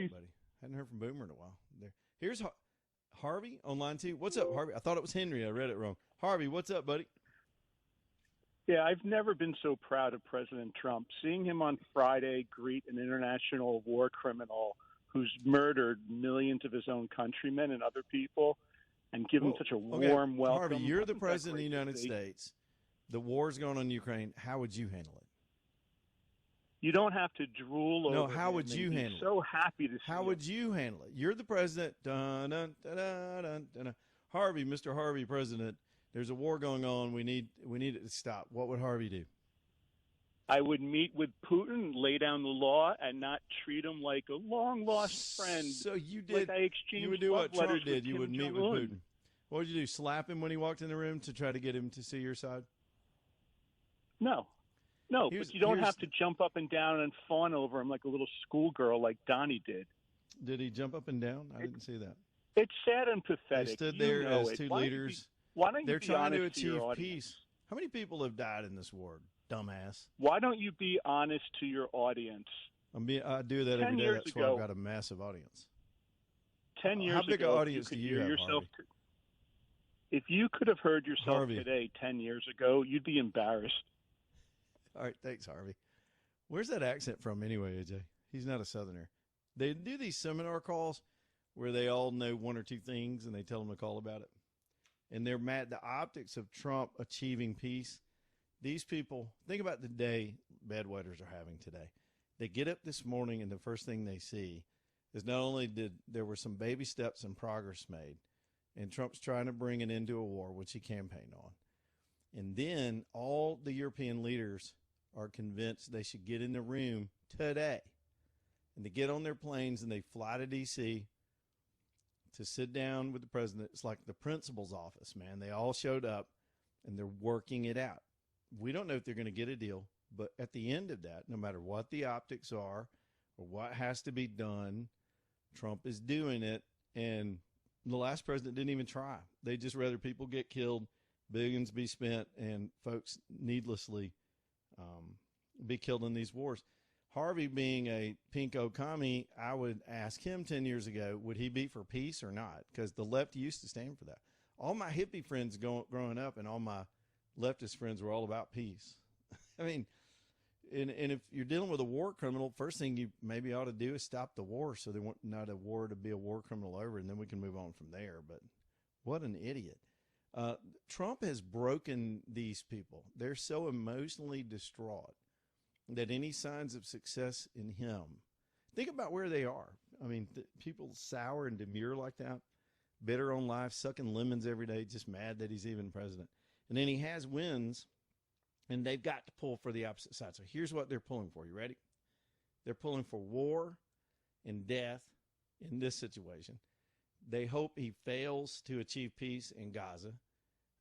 back, buddy. Hadn't heard from Boomer in a while. Here's Harvey on line 2. What's up, Harvey? I thought it was Henry. I read it wrong. Harvey, what's up, buddy? Yeah, I've never been so proud of President Trump. Seeing him on Friday greet an international war criminal who's murdered millions of his own countrymen and other people and give him such a warm welcome. Harvey, you're the president of the United States. The war's going on in Ukraine. How would you handle it? You don't have to drool over. No, how would you handle it? So happy to see How would you handle it? You're the president. Dun, dun, dun, dun, dun, dun. Harvey, Mr. Harvey, president. There's a war going on. We need it to stop. What would Harvey do? I would meet with Putin, lay down the law, and not treat him like a long-lost friend. So you did. Like I exchanged you would do what Trump did. You would meet with Jong-un. Putin. What would you do? Slap him when he walked in the room to try to get him to see your side? No, but you don't have to jump up and down and fawn over him like a little schoolgirl like Donnie did. Did he jump up and down? I didn't see that. It's sad and pathetic. They stood there as two leaders. Why don't you They're be trying to honest to your achieve audience? peace. How many people have died in this war, dumbass? Why don't you be honest to your audience? I do that every day. That's why I've got a massive audience. 10 years ago, how big ago, an audience do you have, Harvey? If you could have heard yourself Harvey. today 10 years ago, you'd be embarrassed. All right, thanks, Harvey. Where's that accent from anyway, AJ? He's not a Southerner. They do these seminar calls where they all know one or two things and they tell them to call about it. And they're mad. The optics of Trump achieving peace, these people, think about the day bedwetters are having today. They get up this morning and the first thing they see is not only did there were some baby steps and progress made, and Trump's trying to bring an end to a war, which he campaigned on. And then all the European leaders are convinced they should get in the room today. And they get on their planes and they fly to D.C. to sit down with the president. It's like the principal's office, man. They all showed up and they're working it out. We don't know if they're going to get a deal, but at the end of that, no matter what the optics are or what has to be done, Trump is doing it. And the last president didn't even try. They just rather people get killed, billions be spent, and folks needlessly be killed in these wars. Harvey being a pinko commie, I would ask him 10 years ago, would he be for peace or not? Because the left used to stand for that. All my hippie friends growing up and all my leftist friends were all about peace. I mean, and if you're dealing with a war criminal, first thing you maybe ought to do is stop the war so they want not a war to be a war criminal over, and then we can move on from there. But what an idiot. Trump has broken these people. They're so emotionally distraught that any signs of success in him, think about where they are. I mean, people sour and demure like that, bitter on life, sucking lemons every day, just mad that he's even president. And then he has wins, and they've got to pull for the opposite side. So here's what they're pulling for. You ready? They're pulling for war and death in this situation. They hope he fails to achieve peace in Gaza.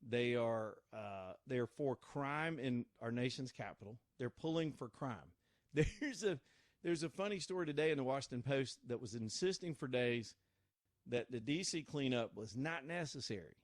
They're for crime in our nation's capital. They're pulling for crime. There's a funny story today in the Washington Post that was insisting for days that the D.C. cleanup was not necessary.